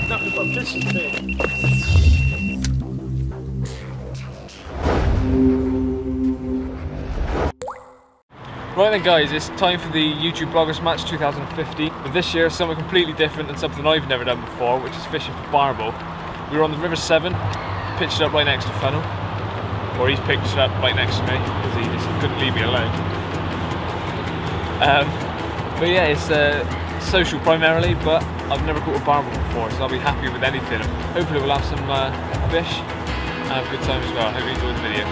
Nuffinbutfishing thing. Right then guys, it's time for the YouTube Bloggers Match 2015. But this year something completely different and something I've never done before, which is fishing for barbel. We were on the River Severn, pitched it up right next to Funnel. Or he's pitched it up right next to me, because he just couldn't leave me alone. But yeah, it's social primarily, but I've never caught a barbel before, so I'll be happy with anything. Hopefully we'll have some fish and have a good time as well. Hope you enjoyed the video.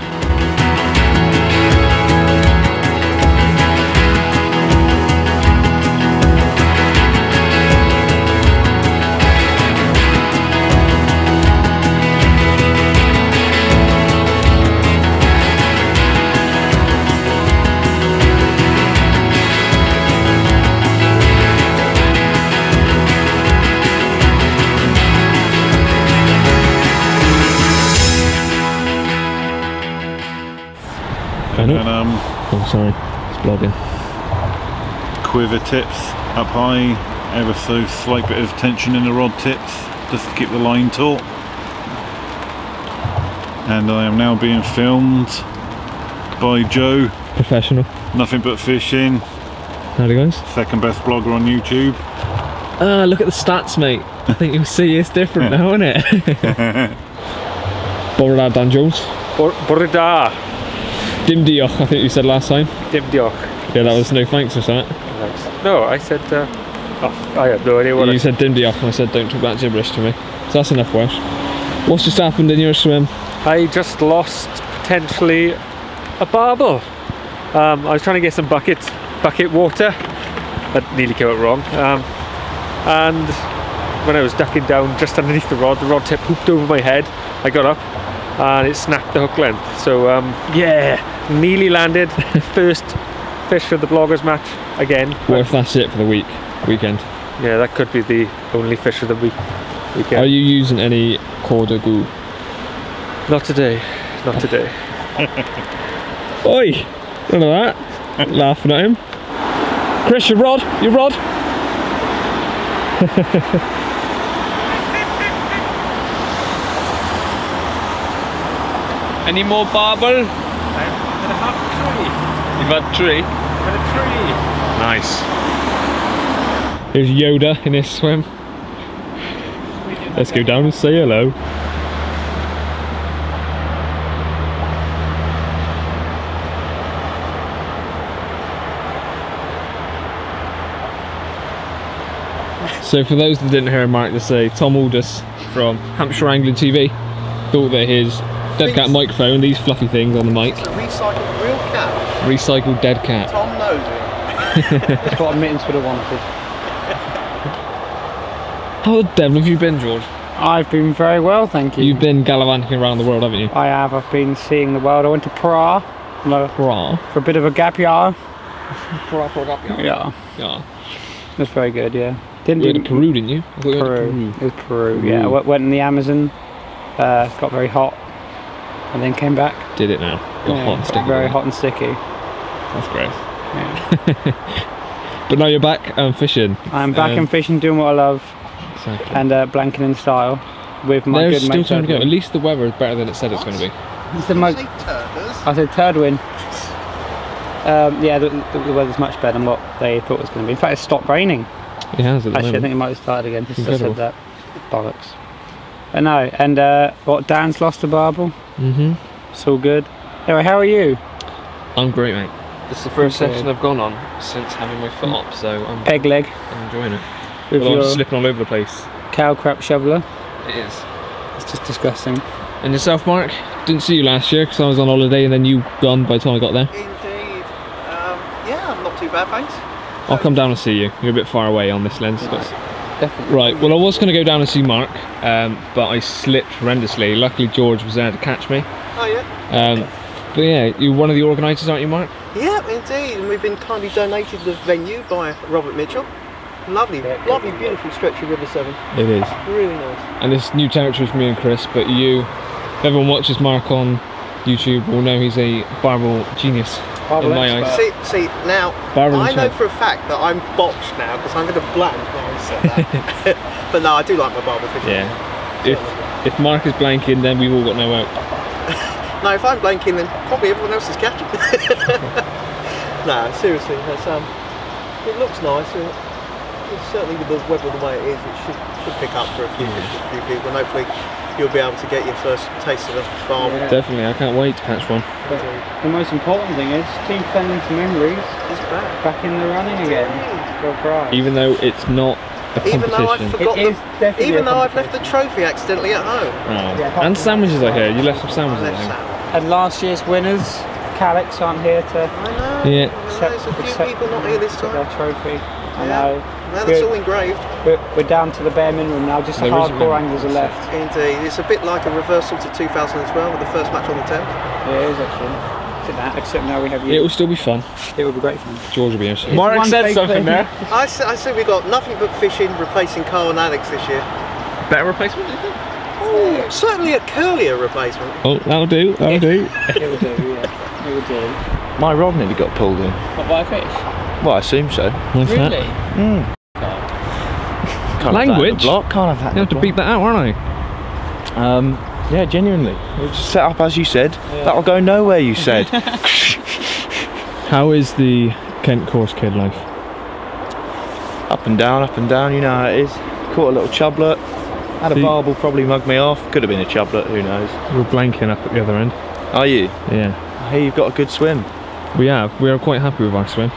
And oh sorry, it's vlogging. Quiver tips up high, ever so slight bit of tension in the rod tips just to keep the line taut. And I am now being filmed by Joe. Professional. Nuffinbutfishing. Howdy guys. Second best blogger on YouTube. Look at the stats, mate. I think you'll see it's different now, isn't it? Borrada Dan Jules. Borrada. Dim diolch, I think you said last time. Dim diolch. Yeah, that was no thanks or something. No, I said, I have no idea what you said dim diolch and I said don't talk that gibberish to me. So that's enough Welsh. What's just happened in your swim? I just lost potentially a barbel. I was trying to get some bucket water. That nearly came out wrong. And when I was ducking down just underneath the rod tip hooped over my head. I got up and it snapped the hook length. So yeah, nearly landed. First fish for the Bloggers Match again. What if that's it for the weekend? Yeah, that could be the only fish of the weekend. Are you using any corda goo? Not today, not today. Oi! None of that. Laughing at him. Chris, your rod! Any more barbel? I'm gonna have a tree. You've had three? I'm gonna tree. Nice. There's Yoda in his swim. Let's go down and say hello. So for those that didn't hear Mark just say, Tom Aldous from Hampshire Angling TV thought that his dead cat microphone, these fluffy things on the mic. It's a recycled real cat. Recycled dead cat. Tom knows it. That's what admittance would have wanted. How the devil have you been, George? I've been very well, thank you. You've been gallivanting around the world, haven't you? I have. I've been seeing the world. I went to Prague for a bit of a gap year. Prague for a gap year? Yeah. Yeah. It was very good, yeah. You went to Peru, didn't you? I thought you went to Peru. It was Peru, yeah. I went in the Amazon, got very hot, and then came back. Did it now? Got hot and sticky. Very hot and sticky. That's great. Yeah. But now you're back fishing. I'm back and fishing, doing what I love. Exactly. And blanking in style with my There's good mate. still time to go. At least the weather is better than it said it's going to be. It's the most. I said third win. Yeah, the weather's much better than what they thought it was going to be. In fact, it stopped raining. It has at the Actually, moment. I think it might have started again. Just I Incredible. said that. Bollocks. I know. And what? Dan's lost a barbel. It's all good. Anyway, how are you? I'm great, mate. This is the first session I've gone on since having my foot up, so I'm Peg leg. I'm enjoying it. With Well, I'm your slipping all over the place. cow crap shoveler. It is. It's just disgusting. And yourself, Mark? Didn't see you last year because I was on holiday and then you gone by the time I got there. Indeed. Yeah, I'm not too bad, thanks. I'll come down and see you. You're a bit far away on this lens. But... Definitely. Right, well I was going to go down and see Mark, but I slipped horrendously. Luckily George was there to catch me. Oh yeah. But yeah, you're one of the organisers, aren't you, Mark? Yeah, indeed. And we've been kindly donated the venue by Robert Mitchell. Lovely, lovely, beautiful stretch of River Severn. It is. Really nice. And it's new territory for me and Chris, but if everyone watches Mark on YouTube will know he's a barbel genius. Barbel in my expert. eyes. See now, Barbel I and know chub. for a fact that I'm botched now because I'm going to blank now you said that. But no, I do like my barbel fishing. Yeah. If Mark is blanking, then we've all got no out. No, if I'm blanking, then probably everyone else is catching. No, seriously, that's, it looks nice. Certainly with the weather the way it is, it should pick up for a few people, and hopefully you'll be able to get your first taste of a barbel. Yeah. Definitely, I can't wait to catch one. But the most important thing is Team Fenning's Memories It's back in the running again for a prize. Even though it's not a Even though I've competition. forgotten, It is definitely even a though I've left the competition. trophy accidentally at home. Oh. Yeah, And sandwiches I hear. You left some I sandwiches left at home. salad. And last year's winners, Calix, aren't here to I know. Yeah. There's a few people not here this get their time. trophy. I Yeah. know. No, that's all engraved. We're down to the bare minimum now, just the There is a hardcore minimum. anglers are left. Indeed, it's a bit like a reversal to 2012 with the first match on the 10th. Yeah, it is actually. Except now we have you. It will still be fun. It will be great fun. George will be here soon. It's Mark one said big something thing. there. I say we got Nuffinbutfishing replacing Carl and Alex this year. Better replacement, do you think? Oh, certainly a curlier replacement. Oh, that'll do. That'll do. It will do, yeah. It will do. My rod nearly got pulled in. What, by a fish? Well, I assume so. What's that? Really? Can't have that in the Language? block. Can't have that. You have to beat that out, aren't I? Yeah, genuinely. It was set up as you said. That'll go nowhere, you said. How is the Kent course kid life? Up and down, you know how it is. Caught a little chublet. Had a See- barbel, probably mugged me off. Could have been a chublet, who knows. We're blanking up at the other end. Are you? Yeah. I hear you've got a good swim. We have. We are quite happy with our swim.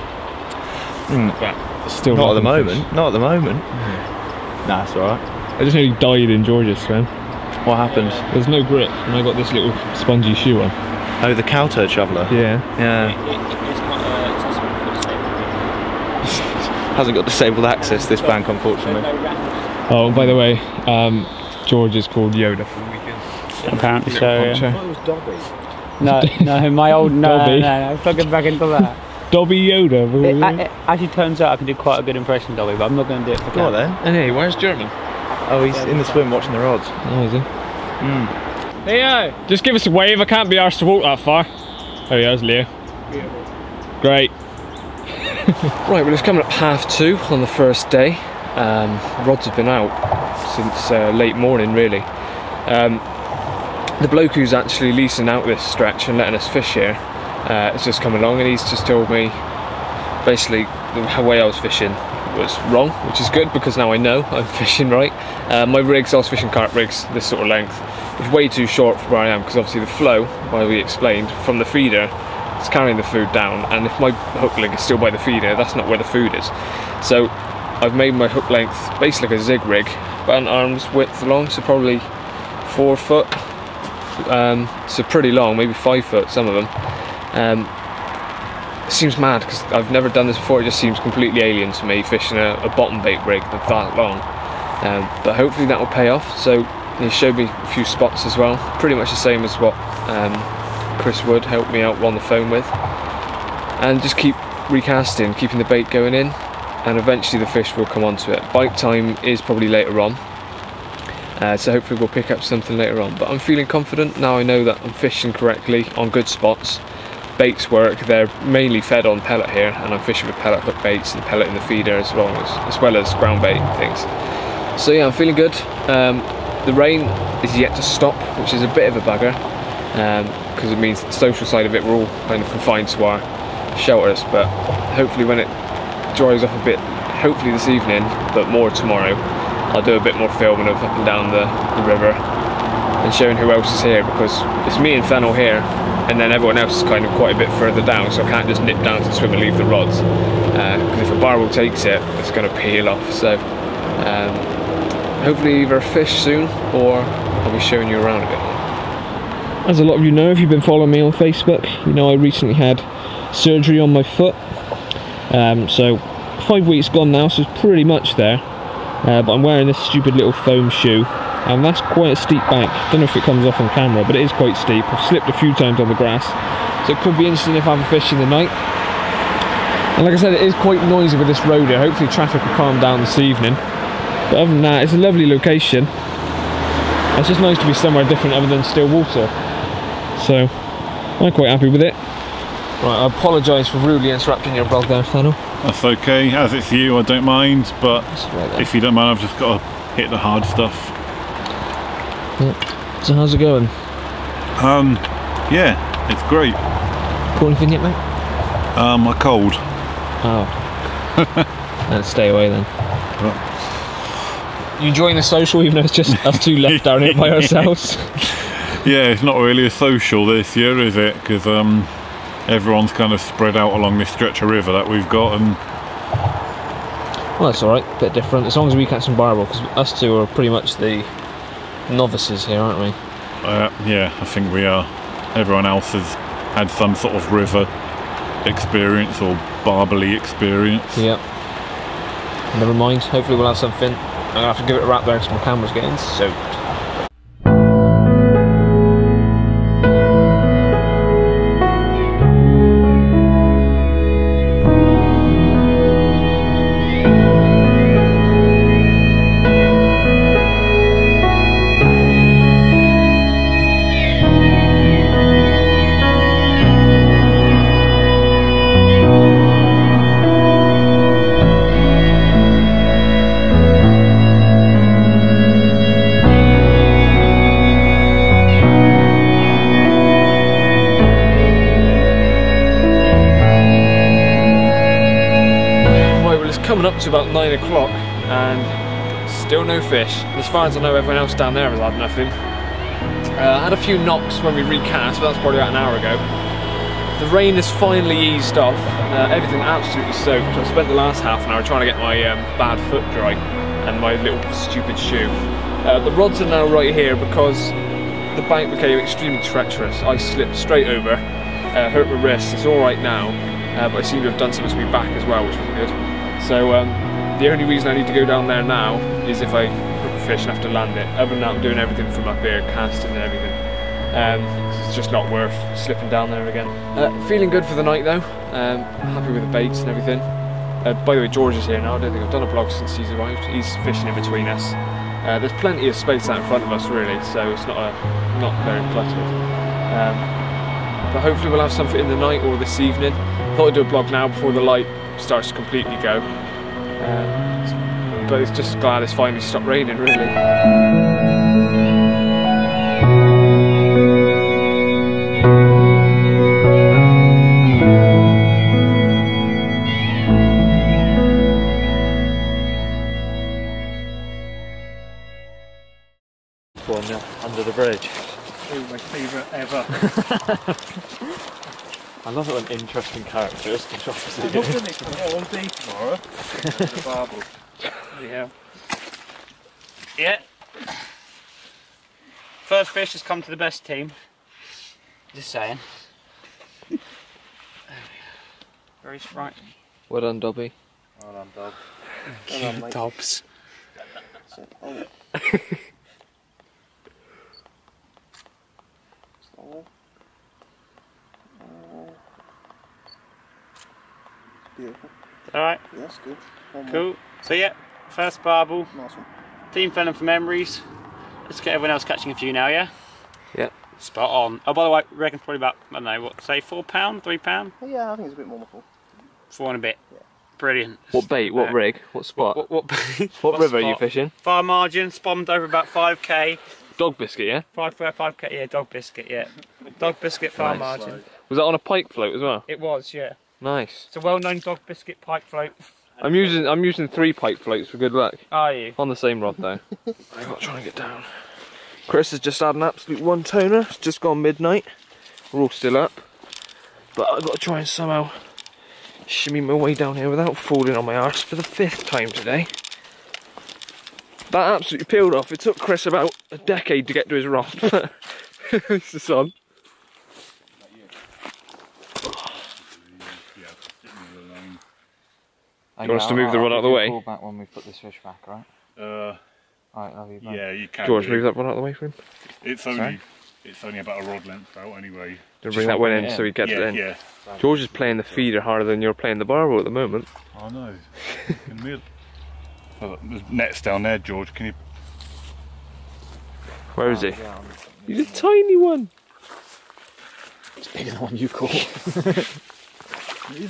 But Still not at the nothing fish. moment. Not at the moment. Nah, it's alright. I just nearly died in George's swim. What happened? There's no grip, and I got this little spongy shoe on. Oh, the cow turd shoveler. Yeah. Yeah. It's quite accessible for the Hasn't got disabled access, this bank, unfortunately. Oh, by the way, George is called Yoda for the weekend. Apparently so, Poncho. yeah. No, my old, Dobby. no, plug it back into that. Dobby Yoda. It actually turns out I can do quite a good impression of Dobby, but I'm not going to do it for Go on camera. then. And hey, where's German? Oh, he's in the swim watching the rods. Oh, is he? Leo! Just give us a wave, I can't be arsed to walk that far. There he is, Leo. Great. Right, well it's coming up 2:30 on the first day. Rods have been out since late morning really. The bloke who's actually leasing out this stretch and letting us fish here has just come along, and he's just told me basically the way I was fishing was wrong, which is good because now I know I'm fishing right. My rigs, I was fishing carp rigs this sort of length, is way too short for where I am because obviously the flow, like we explained, from the feeder is carrying the food down, and if my hook length is still by the feeder, that's not where the food is. So I've made my hook length basically like a zig rig, about an arm's width long, so probably 4 foot. So pretty long, maybe 5 foot, some of them. It seems mad because I've never done this before. It just seems completely alien to me fishing a bottom bait rig that's that long. But hopefully that will pay off. So he showed me a few spots as well, pretty much the same as what Chris Wood helped me out on the phone with, and just keep recasting, keeping the bait going in, and eventually the fish will come onto it. Bite time is probably later on, so hopefully we'll pick up something later on, but I'm feeling confident now. I know that I'm fishing correctly on good spots. Baits work, they're mainly fed on pellet here, and I'm fishing with pellet hook baits and pellet in the feeder as well as ground bait and things. So yeah, I'm feeling good. The rain is yet to stop, which is a bit of a bugger, because it means the social side of it, we're all kind of confined to our shelters, but hopefully when it dries off a bit, hopefully this evening, but more tomorrow, I'll do a bit more filming of up and down the river and showing who else is here, because it's me and Fennel here, and then everyone else is kind of quite a bit further down, so I can't just nip down to swim and leave the rods, because if a barbel takes it, it's going to peel off. So hopefully either fish soon, or I'll be showing you around a bit more. As a lot of you know, if you've been following me on Facebook, you know I recently had surgery on my foot. So 5 weeks gone now, so it's pretty much there. But I'm wearing this stupid little foam shoe, and that's quite a steep bank. Don't know if it comes off on camera, but it is quite steep. I've slipped a few times on the grass, so it could be interesting if I have a fish in the night. And like I said, it is quite noisy with this road here. Hopefully traffic will calm down this evening. But other than that, it's a lovely location. It's just nice to be somewhere different other than still water. So I'm quite happy with it. Right, I apologise for rudely interrupting your vlog there, Fennel. That's okay, as it's you, I don't mind, but Right, if you don't mind, I've just got to hit the hard stuff. yeah. So how's it going? Yeah, it's great. Caught anything yet, mate? A cold. Oh. Then stay away then. You enjoying the social even though it's just us two left down here by ourselves? Yeah, it's not really a social this year, is it? Because everyone's kind of spread out along this stretch of river that we've got, and Well, that's alright, bit different, as long as we catch some barbel, because us two are pretty much the novices here, aren't we? yeah, I think we are. Everyone else has had some sort of river experience or barbely experience. Yeah. Never mind, hopefully we'll have something. I'm going to have to give it a wrap there because my camera's getting soaked. Coming up to about 9 o'clock and still no fish. As far as I know, everyone else down there has had nothing. I had a few knocks when we recast, but that's probably about an hour ago. The rain has finally eased off. Everything absolutely soaked. I spent the last half an hour trying to get my bad foot dry and my little stupid shoe. The rods are now right here because the bank became extremely treacherous. I slipped straight over, hurt my wrist. It's all right now, but I seem to have done something to my back as well, which was good. So the only reason I need to go down there now is if I hook a fish and have to land it. Other than that, I'm doing everything from up here, casting and everything. It's just not worth slipping down there again. Feeling good for the night though. Happy with the baits and everything. By the way, George is here now. I don't think I've done a vlog since he's arrived. He's fishing in between us. There's plenty of space out in front of us really, so it's not very cluttered. But hopefully we'll have something in the night or this evening. Thought I'd do a vlog now before the light starts to completely go. But it's just glad it's finally stopped raining really. Under the bridge. Oh, my favourite ever. I love it when interesting characters can opposite I'm hoping they come all day tomorrow. The barbel. Yeah. Yeah. First fish has come to the best team. Just saying. Very sprightly. Well done, Dobby. Well done, Dob. Cute Dobbs. Beautiful. Alright, Yeah, that's good. One more. cool. So yeah, first barbel. Nice one. Team filling for memories. Let's get everyone else catching a few now, yeah? Yeah. Spot on. Oh, by the way, I reckon probably about, I don't know, what, say £4, £3? Oh, yeah, I think it's a bit more than 4. 4 and a bit. Yeah. Brilliant. What bait? What rig? What spot? What What river are you spot? fishing? Far margin, spawned over about 5k. Dog biscuit, yeah? 5k, yeah, dog biscuit, yeah. Dog biscuit, far Nice. margin. Was that on a pike float as well? It was, yeah. Nice. It's a well-known dog biscuit pike float. I'm using 3 pike floats for good luck. Are you? On the same rod though. I've got to try and get down. Chris has just had an absolute one toner. It's just gone midnight. We're all still up. But I've got to try and somehow shimmy my way down here without falling on my arse for the 5th time today. That absolutely peeled off. It took Chris about a decade to get to his rod. It's the sun. Do you want us to move the rod out of the way? Pull back when we put this fish back, right? Right, love you, Yeah, you can. George, move that one out of the way for him. It's only about a rod length out anyway. To bring that one in so he gets it in. Yeah. George is playing the feeder harder than you're playing the barbel at the moment. I know. Oh, there's nets down there, George. Can you? Where is he? He's a tiny one. It's bigger than the one you've caught.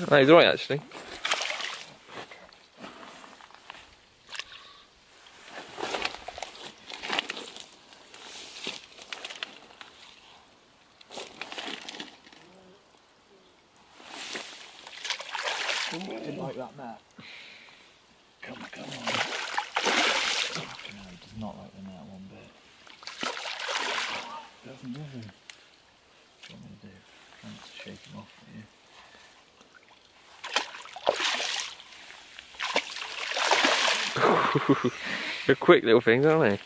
No, he's alright actually. Didn't like that net. Come on. No, he does not like the net one bit. Doesn't, does he? What do you want me to do? Trying to shake him off for you. They're quick little things, aren't they?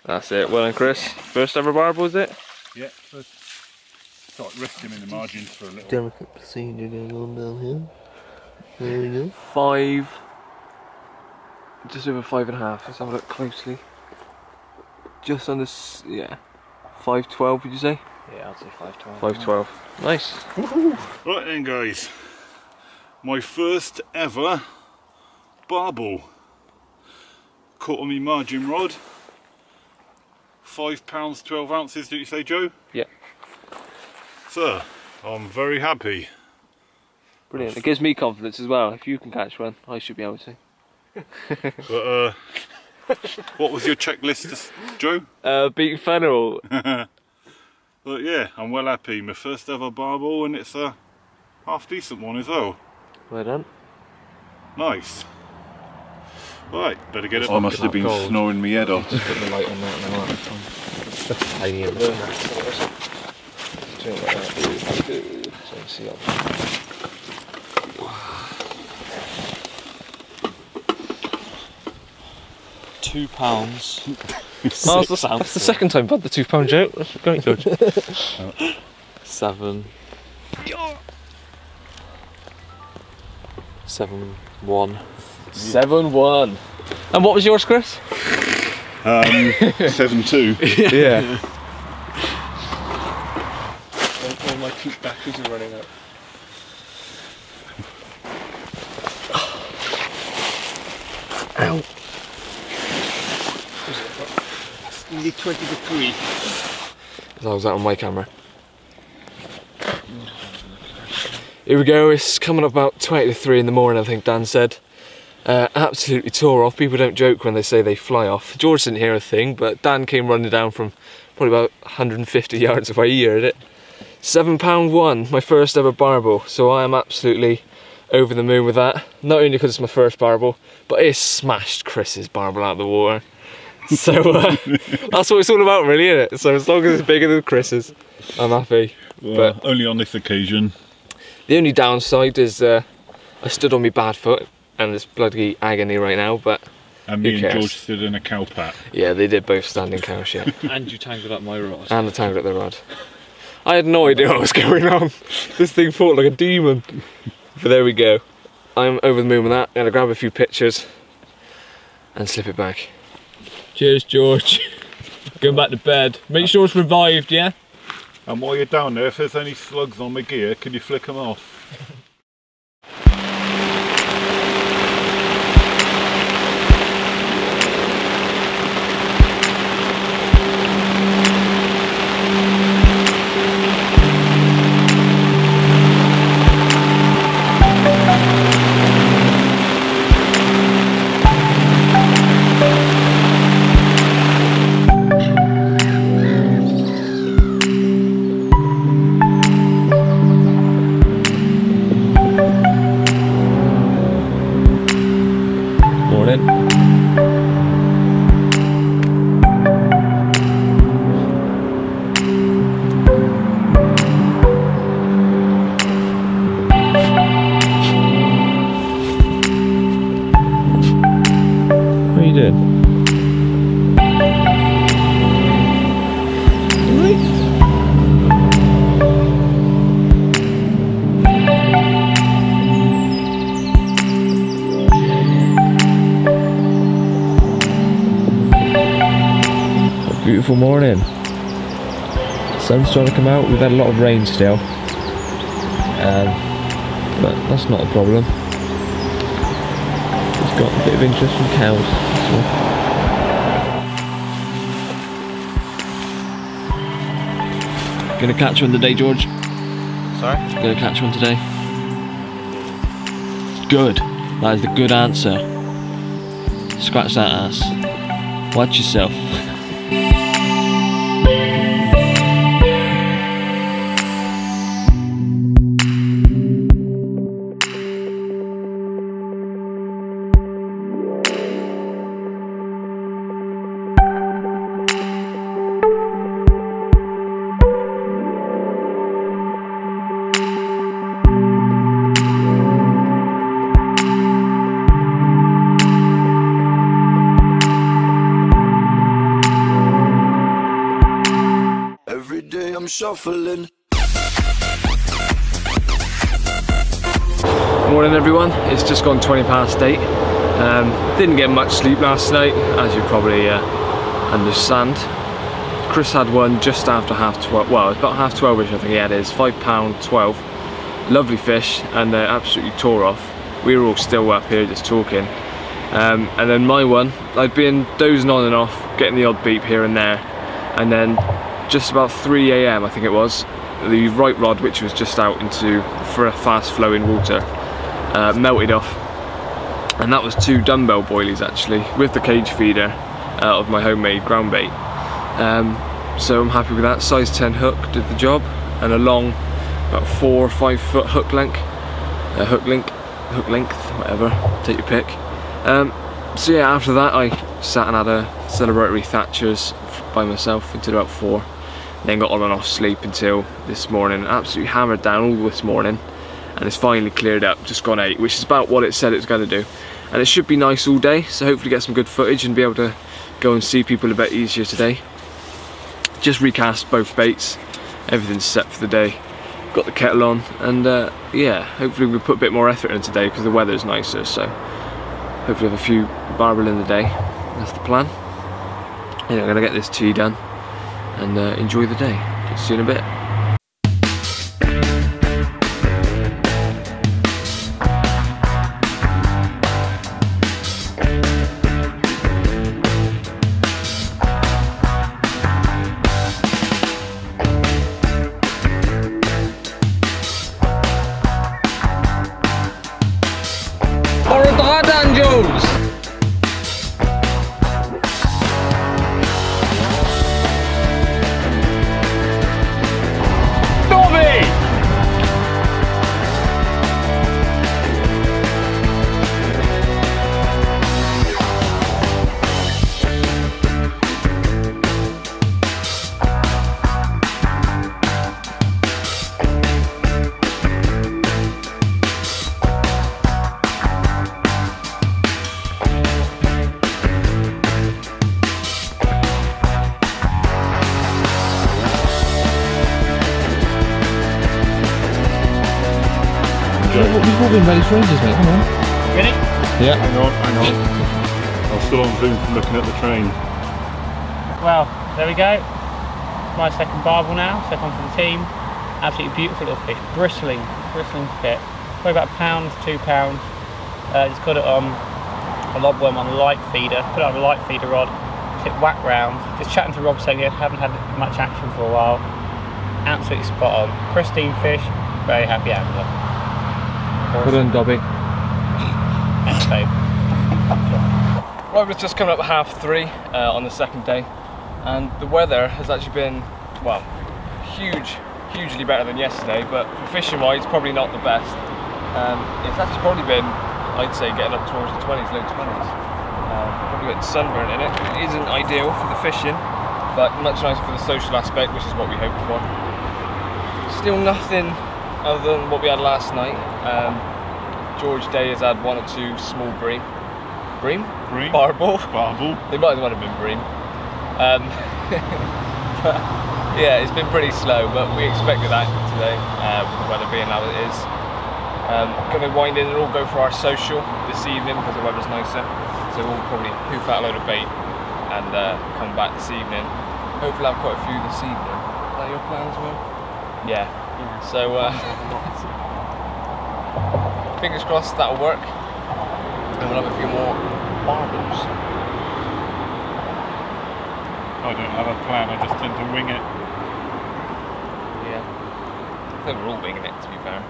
That's it. Well done, Chris. First ever barbel, is it? Yeah, first. Thought risk him in the margins for a little. Delicate procedure going on down here. There we go. 5. Just over 5.5. Let's have a look closely. Just under, yeah. 5.12, would you say? Yeah, I'd say 5.12. 5.12. Nice. Right then, guys. My first ever barbel. Caught on my margin rod. £5, 12 ounces, did you say, Joe? Yeah. Sir, I'm very happy. Brilliant. It gives me confidence as well. If you can catch one, I should be able to. But what was your checklist, Joe? Beating fennel. But yeah, I'm well happy. My first ever barbel, and it's a half decent one as well. Well done. Nice. Right, better get it. I must have been snoring my head off. Just put the light on that now. Tiny in there. Turn it like that. So you can see up. £2. Oh, that's the second time I've had the £2 joke. That's great, George. 7. 7-1. 7-1. And what was yours, Chris? 7-2. Yeah. All my cute batteries are running out. Ow. It's nearly 20 to 3. I was that on my camera. Here we go, it's coming up about 20 to 3 in the morning, I think Dan said. Absolutely tore off. People don't joke when they say they fly off. George didn't hear a thing, but Dan came running down from probably about 150 yards away. He heard it. £7.1, my first ever barbel. So I am absolutely over the moon with that. Not only because it's my first barbel, but it smashed Chris's barbel out of the water. So that's what it's all about, really, isn't it? So as long as it's bigger than Chris's, I'm happy. Well, but only on this occasion. the only downside is I stood on my bad foot, and there's bloody agony right now, but And me and George stood in a cow pat. yeah, they did both stand in cow shit. And you tangled up my rod. And I tangled up the rod. I had no idea what was going on. This thing fought like a demon. But there we go. I'm over the moon with that. I'm gonna grab a few pictures and slip it back. Cheers, George. Going back to bed. Make sure it's revived, yeah? And while you're down there, if there's any slugs on my gear, can you flick them off? Beautiful morning. Sun's trying to come out. We've had a lot of rain still, but that's not a problem. It's got a bit of interest from cows. Gonna catch one today, George? Sorry? Gonna catch one today? Good. That is the good answer. Scratch that ass. Watch yourself. I'm shuffling. Morning everyone, it's just gone 20 past 8. Didn't get much sleep last night, as you probably understand. Chris had one just after half 12, well it's about half 12ish I think he had his, £5 12. Lovely fish, and absolutely tore off. We were all still up here just talking. And then my one, I'd been dozing on and off, getting the odd beep here and there, and then just about 3 AM I think it was, the right rod, which was just out for a fast flowing water, melted off, and that was 2 dumbbell boilies actually, with the cage feeder of my homemade ground bait. So I'm happy with that. Size 10 hook did the job, and a long, about 4 or 5 foot hook length, whatever, take your pick. So yeah, after that I sat and had a celebratory Thatcher's by myself until about 4. Then got on and off sleep until this morning. Absolutely hammered down all this morning, and it's finally cleared up, just gone 8, which is about what it said it was going to do. And it should be nice all day, so hopefully get some good footage and be able to go and see people a bit easier today. Just recast both baits, everything's set for the day. Got the kettle on, and yeah, hopefully we'll put a bit more effort in today because the weather's nicer, so hopefully have a few barbel in the day. That's the plan. Yeah, I'm going to get this tea done and enjoy the day. See you in a bit. We've all been very strangers, mate, come on. Ready? Yeah. Hang on. I'm still on Zoom from looking at the train. Well, there we go. My second barbel now, second one for the team. Absolutely beautiful little fish, bristling fit. Probably about £1 to £2. Just got it on a lobworm on a light feeder, put it on a light feeder rod, tip whack round. Just chatting to Rob saying I haven't had much action for a while. Absolutely spot on. Pristine fish, very happy angler. Well done, Dobby. Thanks, babe. Well, it's just coming up at 3:30 on the second day, and the weather has actually been, well, hugely better than yesterday, but for fishing wise, probably not the best. It's actually probably been, I'd say, getting up towards the 20s, low 20s. Probably got sunburn in it. It isn't ideal for the fishing, but much nicer for the social aspect, which is what we hoped for. Still nothing other than what we had last night. George Day has had 1 or 2 small bream. Barbel. They might as well have been bream. But yeah, it's been pretty slow, but we expected that today with the weather being how it is. Going to wind in and all go for our social this evening because the weather's nicer. So we'll probably hoof out a load of bait and come back this evening. Hopefully I'll have quite a few this evening. Is that your plan as well? Yeah. So fingers crossed that'll work, and we'll have a few more barbels. I don't have a plan, I just tend to wing it. I think we're all winging it, to be fair.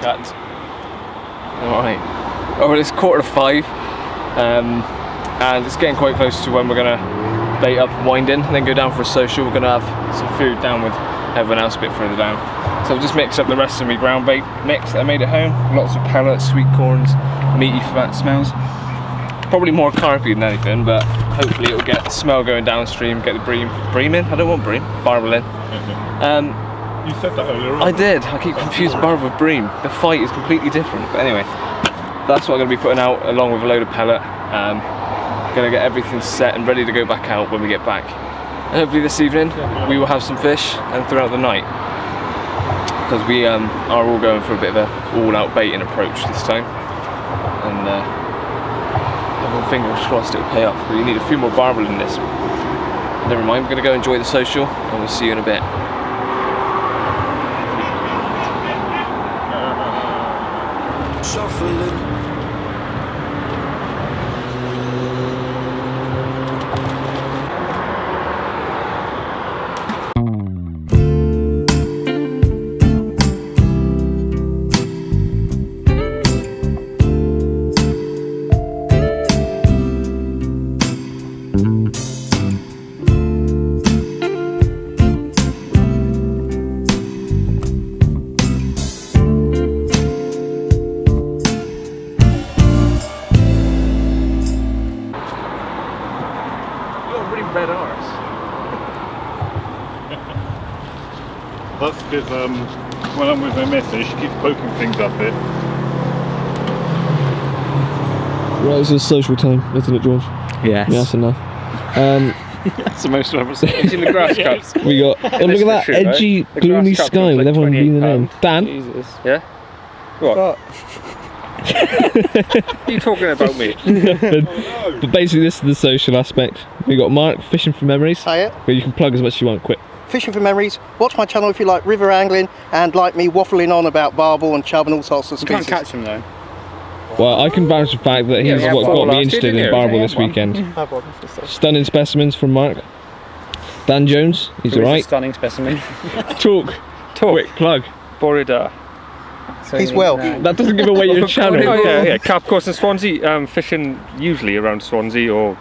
Cut. Alright. Oh, well, it's 4:45. And it's getting quite close to when we're going to bait up, wind in, and then go down for a social. We're going to have some food down with everyone else a bit further down. So I've just mixed up the rest of my ground bait mix that I made at home. Lots of pellets, sweet corns, meaty fat smells. Probably more carpy than anything, but hopefully it'll get the smell going downstream, get the bream in. I don't want bream, barbel in. You said that earlier on. I did. I keep confusing barbel with bream. The fight is completely different. But anyway, that's what I'm going to be putting out along with a load of pellet. Going to get everything set and ready to go back out when we get back. And hopefully this evening we will have some fish and throughout the night. Because we are all going for a bit of a all-out baiting approach this time. And everyone fingers crossed it'll pay off. We need a few more barbel in this. Never mind, we're going to go enjoy the social and we'll see you in a bit. Shuffling. Red arse. That's because when I'm with my missus, she keeps poking things up here. Right, this is social time, isn't it, George? Yes. Yeah, that's enough. That's the most I've ever seen. It's in the grass cups. We got, oh, look at that True, right? edgy, The gloomy grass cup sky looks with like everyone breathing in. £28. Dan? Jesus. Yeah? What? What are you talking about me? But basically this is the social aspect. We got Mark, Fishing for Memories. Hiya. Where you can plug as much as you want, quick. Fishing for Memories. Watch my channel if you like river angling and like me waffling on about barbel and chub and all sorts of You species. can't catch them though. Well, I can vouch for the fact that he's Yeah, what one got me last year, interested didn't in you? barbel Yeah, this one. weekend. No problem. Stunning specimens from Mark. Dan Jones, he's Who is a alright. stunning specimen. Talk. Quick plug. Borida. So He's well. That doesn't give away your channel. Oh yeah, carp course in Swansea. Fishing usually around Swansea or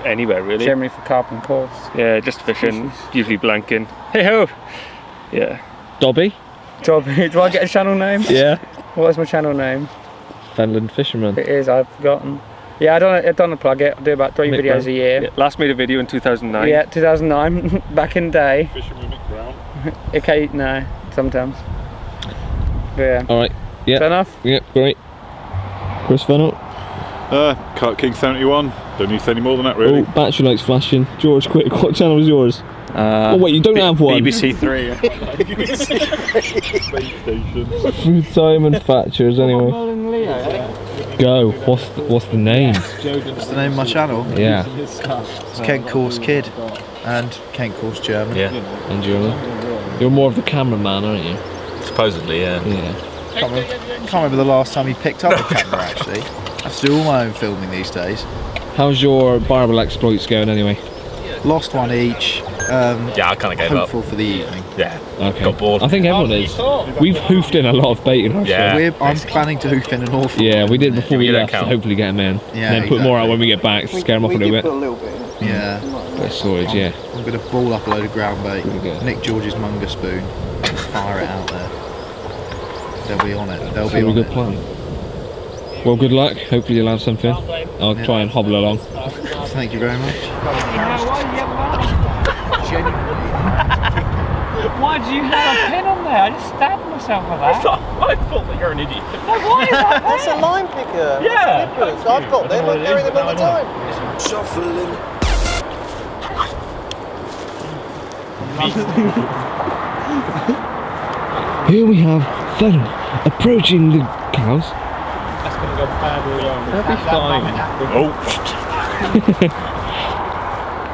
anywhere really. Generally for carp and course. Yeah, just fishing, usually blanking. Hey ho! Yeah. Dobby. Dobby, do I get a channel name? Yeah. What is my channel name? Fenland Fisherman. It is, I've forgotten. Yeah, I don't plug it. I do about 3 Mick videos Brown. a year. Yeah, last made a video in 2009. Yeah, 2009, back in the day. Fishing with Mick Brown. Okay, no, sometimes. But yeah. Alright. Yeah. Fair enough? Yep, great. Chris Fennell. Carpking 71. Don't need to say any more than that, really. Oh, battery lights flashing. George, quick, what channel is yours? Oh wait, you don't have one. BBC 3. Space station. Food time and Thatchers anyway. Go. What's the name? What's the name of my channel? Yeah. It's Kent Course Kid and Kent Course German. Yeah, And you're more of the cameraman, aren't you? supposedly, yeah. Yeah. Can't remember the last time he picked up the camera actually. I have to do all my own filming these days. How's your barbel exploits going anyway? Lost one each. Yeah, I kind of gave up. Hopeful for the evening. Yeah, Okay. got bored. I think everyone is. We've hoofed in a lot of bait in our Yeah. show. I'm planning to hoof in an awful Yeah, lot. we did before we You don't left to count. hopefully get them in. Yeah, And then put more out exactly. when we get back to scare them off a little bit. Put a little bit in. Yeah. Bit of storage, yeah. I'm going to ball up a load of ground bait. Really good. Nick George's Munger spoon. Fire it out there. They'll be on it. They'll be Really on good it. plan. Well, good luck. Hopefully you'll have something. I'll try and hobble along. Thank you very much. Why do you have a pin on there? I just stabbed myself with that. I thought that you're an idiot. Why is that That's a line picker. Yeah. That's nippers. I've got them. I carry them all the time. Shuffling. Here we have Fennel approaching the cows. That's going to go badly wrong. Oh,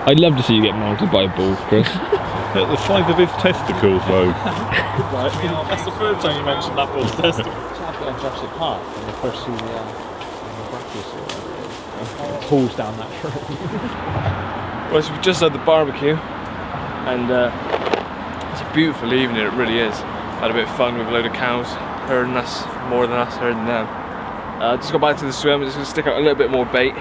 I'd love to see you get mounted by a bull, Chris. at the size of his testicles, though. That's the first time you mentioned that bull's testicle. Jurassic Park when they first see the Brachiosaur pulls down that road. Well, so we've just had the barbecue, and it's a beautiful evening, it really is. Had a bit of fun with a load of cows, herding us, more than us herding them. Just got back to the swim, just going to stick out a little bit more bait,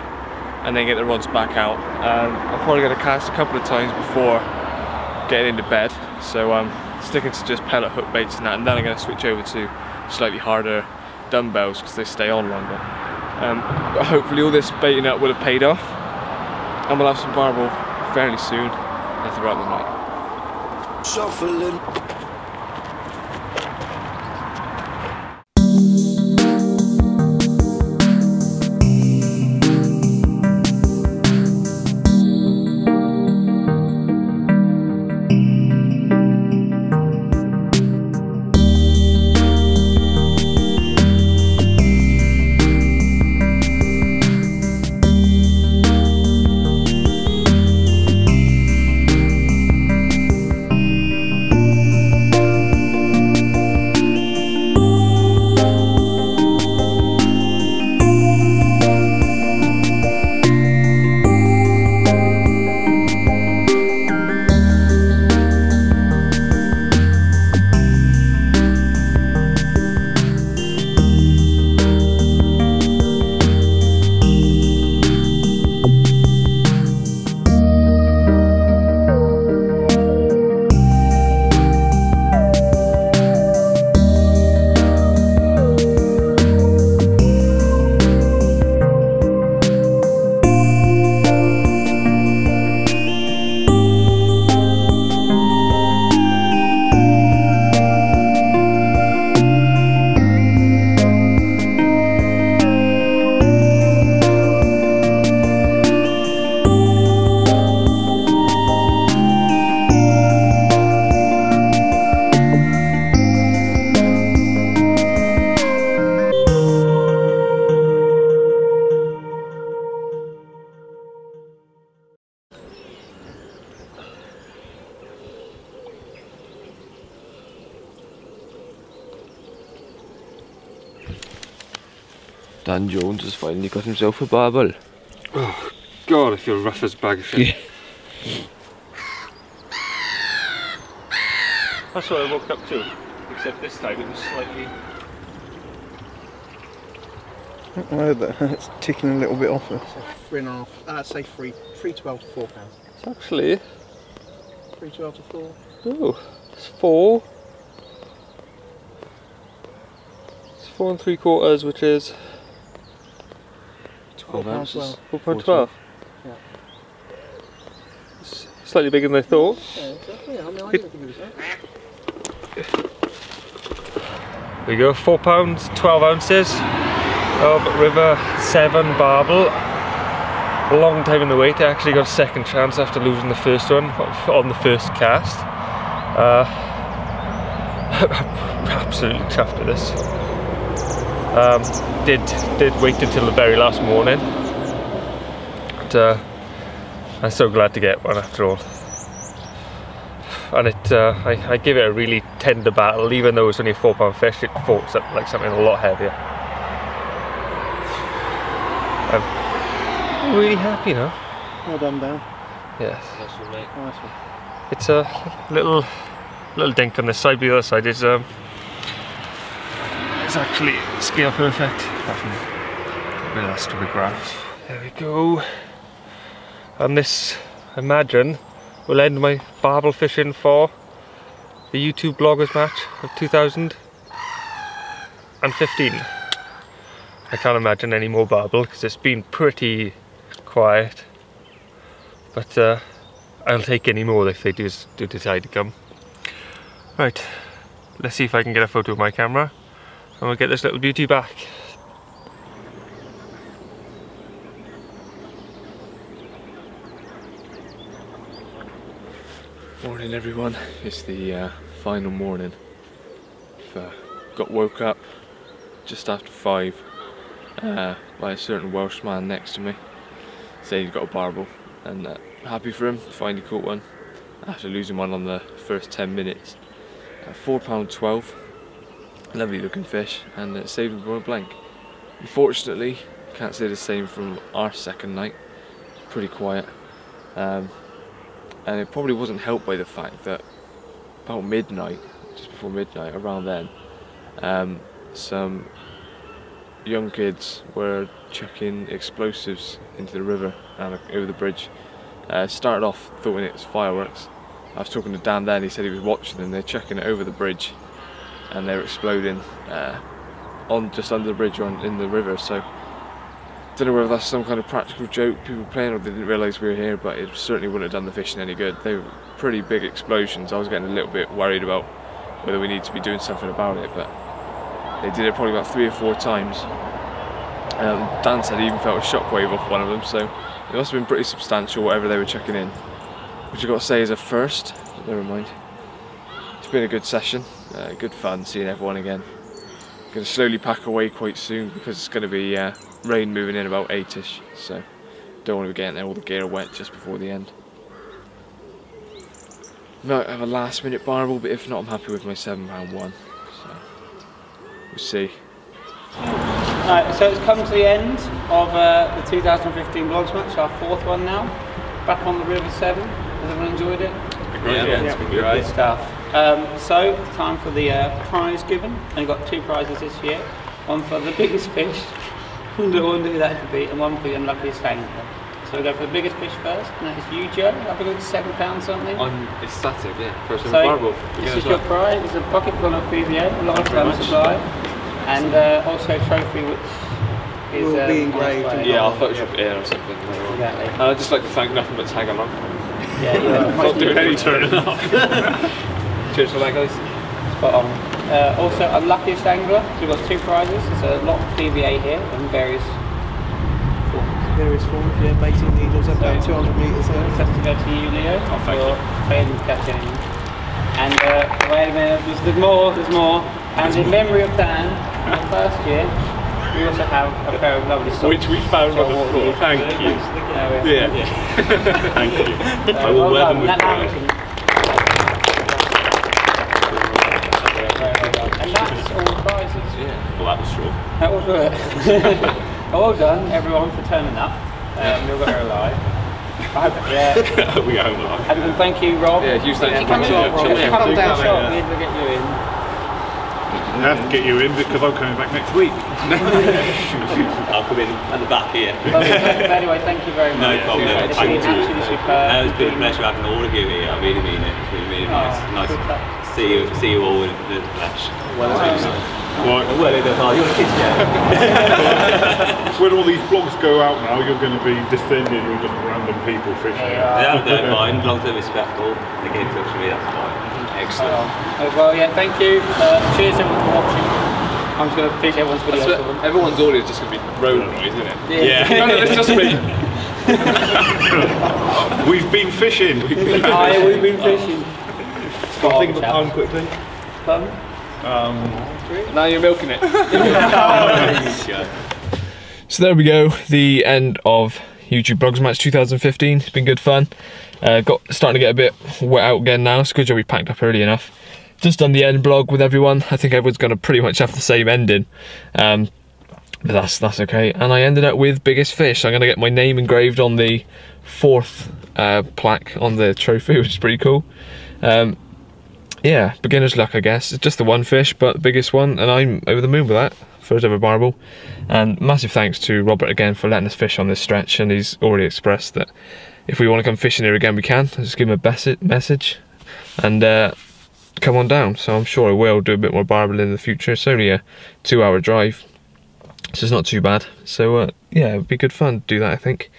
and then get the rods back out. I'm probably going to cast a couple of times before getting into bed, so sticking to just pellet hook baits and that, and then I'm going to switch over to slightly harder dumbbells because they stay on longer. But hopefully all this baiting up would have paid off, and we'll have some barbel fairly soon and throughout the night. Shuffling. Dan Jones has finally got himself a barbel. Oh God, I feel rough as a bag of shit. Yeah. That's what I woke up to, except this time it was slightly... It's ticking a little bit off. So 3.5, I'd say 3.12 to 4 pounds. It's actually... 3.12 to 4. Oh, it's 4. It's 4 3/4, which is... 12 ounces. 4.12. Yeah. It's slightly bigger than I thought. Yeah, exactly. I mean, I didn't think it was that. There you go, £4, 12 ounces of River Severn Barbel. A long time in the wait. I actually got a second chance after losing the first one on the first cast. Absolutely chuffed at this. Did wait until the very last morning, but I'm so glad to get one after all. And I give it a really tender battle, even though it's only a £4 fish. It fought like something a lot heavier. I'm really happy now. Well done, Dan. Yes. Nice one, mate. Nice one. It's a little dink on this side, but the other side is it's actually scale perfect. Apart from a bit of that stupid grass. There we go. And this, I imagine, will end my barbel fishing for the YouTube bloggers match of 2015. I can't imagine any more barbel because it's been pretty quiet, but I'll take any more if they do decide to come. Right, let's see if I can get a photo with my camera and we'll get this little beauty back. Morning everyone, it's the final morning. Got woke up just after 5 by a certain Welsh man next to me. Said he'd got a barbel, and happy for him, finally caught one after losing one on the first 10 minutes. £4.12, lovely looking fish, and it saved him from a blank. Unfortunately, can't say the same from our second night. Pretty quiet. and it probably wasn't helped by the fact that about midnight, just before midnight, around then, some young kids were chucking explosives into the river and over the bridge. Started off thinking it was fireworks. I was talking to Dan then, he said he was watching them. They're chucking it over the bridge and they're exploding on just under the bridge or in the river. So don't know whether that's some kind of practical joke people playing, or they didn't realise we were here, but it certainly wouldn't have done the fishing any good. They were pretty big explosions. I was getting a little bit worried about whether we need to be doing something about it, but they did it probably about 3 or 4 times. Dan said he even felt a shockwave off one of them, so it must have been pretty substantial, whatever they were chucking in. Which I've got to say is a first, but never mind. It's been a good session, good fun seeing everyone again. I'm going to slowly pack away quite soon because it's going to be rain moving in about 8ish, so don't want to be getting all the gear wet just before the end. Might have a last minute barbel, but if not, I'm happy with my £7 one, so we'll see. Right, so it's come to the end of the 2015 vlogs match, our 4th one now. Back on the River Severn. Has everyone enjoyed it? Yeah, it's been great. Good stuff. So, time for the prize given. And we've got 2 prizes this year. One for the biggest fish, wonder who that could be, and one for the unluckiest angler. So we'll go for the biggest fish first, and that is you, Joe. I think it's £7 something. I'm ecstatic, yeah. First ever So, barbel. this is your prize. It's a bucket full of PVA, a lifetime supply, and also a trophy which is will be engraved. Yeah, I'll Photoshop it in or something. Exactly. I'd just like to thank Nothing But Tag along. Yeah, yeah. Not doing any turning up. Cheers for that, guys. Spot on. Also, unluckiest angler. So we've got 2 prizes. It's a lot of PVA here in various forms, yeah, mating needles about 200 metres So there. it has to go to you, Leo, for failing to catch any. And wait a minute, there's more. And in memory of Dan, in the first year, we also have a pair of lovely socks. Which we found on the floor. Thank you. Yeah. Thank you. I will wear them with pride. And that's all the prizes. Yeah. Well, that was short. That was it. Well done, everyone, for turning up. We all got here alive. We go home alive. And thank you, Rob. Yeah, huge thanks. Come down shop. We need to get you in. I have to get you in because I'm coming back next week. I'll come in at the back here. But anyway, thank you very much. No problem. It's been absolutely superb. It's been a pleasure having all of you here. I really mean it. It's been really nice to see you all in the flesh. Well, you're the kids, yeah. when all these vlogs go out now, you're going to be descending with just random people fishing. Yeah, I don't mind. As long as they're respectful, they get in touch with me, that's fine. Excellent. Well, yeah, thank you. Cheers everyone for watching. I'm just going to finish everyone's video for them. Everyone's audio is just going to be road noise, isn't it? Yeah. No, it's just me. We've been fishing. We've been fishing. Got to think of a pun quickly. Pun? Now you're milking it. So there we go, the end of YouTube Vlogs Match 2015. It's been good fun. Starting to get a bit wet out again now. It's good job we packed up early enough. Just done the end vlog with everyone. I think everyone's going to pretty much have the same ending. But that's okay. And I ended up with biggest fish. I'm going to get my name engraved on the 4th plaque on the trophy, which is pretty cool. Yeah, beginner's luck, I guess. It's just the one fish, but the biggest one, and I'm over the moon with that. First ever barbel. And massive thanks to Robert again for letting us fish on this stretch, and he's already expressed that if we want to come fishing here again, we can. I'll just give him a message and come on down. So I'm sure I will do a bit more barbel in the future. It's only a 2-hour drive, so it's not too bad. So yeah, it would be good fun to do that, I think.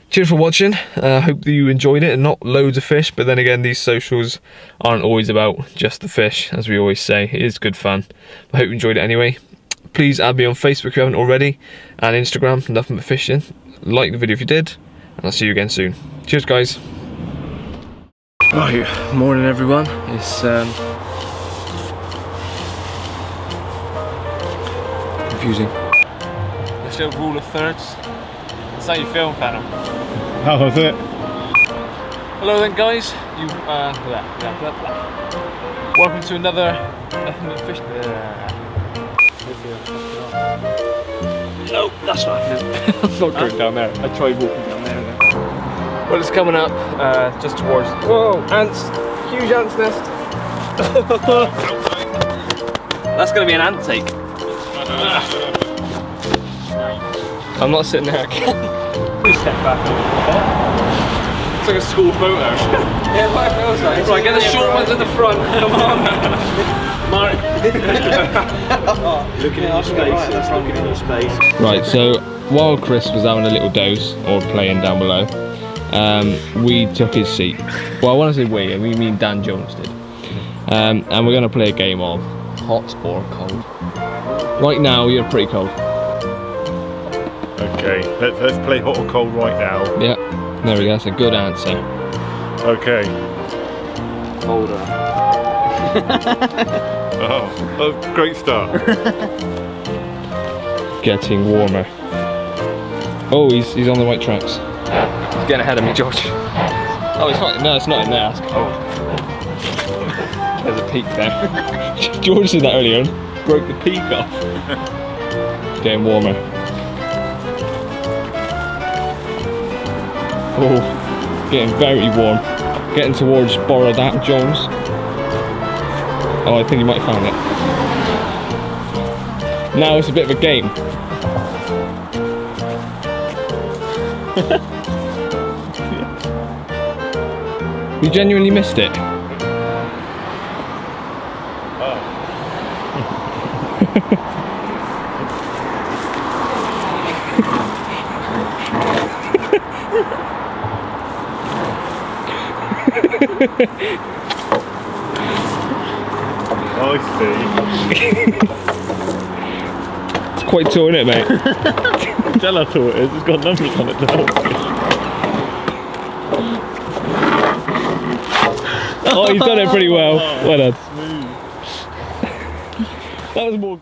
Cheers for watching. Hope that you enjoyed it, and not loads of fish, but then again, these socials aren't always about just the fish, as we always say. It is good fun. I hope you enjoyed it anyway. Please add me on Facebook if you haven't already, and Instagram, Nothing But Fishing. Like the video if you did, and I'll see you again soon. Cheers, guys. Right, morning everyone. It's confusing. Let's do a rule of thirds. That's how you film, Phantom. How was it? Hello then, guys. Welcome to another Nothing But Fish. No, that's not. I'm not going down there. I tried walking down there. Well, it's coming up just towards. Whoa, ants! Huge ants nest. That's going to be an ant take. I'm not sitting there again. Step back. It's like a school photo. Yeah, what it feels like. Right, get the short ones at the front. Come on. Mark. Looking at your space. Looking at your space. Right, so while Chris was having a little doze or playing down below, we took his seat. Well, when I say we mean Dan Jones did. And we're going to play a game of hot or cold. Right now, you're pretty cold. Okay, let's play hot or cold right now. Yeah, there we go, that's a good answer. Okay. Colder. Oh, great start. Getting warmer. Oh, he's on the right tracks. He's getting ahead of me, George. Oh, it's not. No, it's not in there. That's cold. There's a peak there. George did that earlier on. Broke the peak off. It's getting warmer. Oh, getting very warm. Getting towards Borrodat Jones. Oh, I think you might have found it. Now it's a bit of a game. You genuinely missed it. I see. It's quite tall, isn't it, mate? Tell how tall it is. It's got numbers on it now. Oh, he's done it pretty well. Well done. That was more great.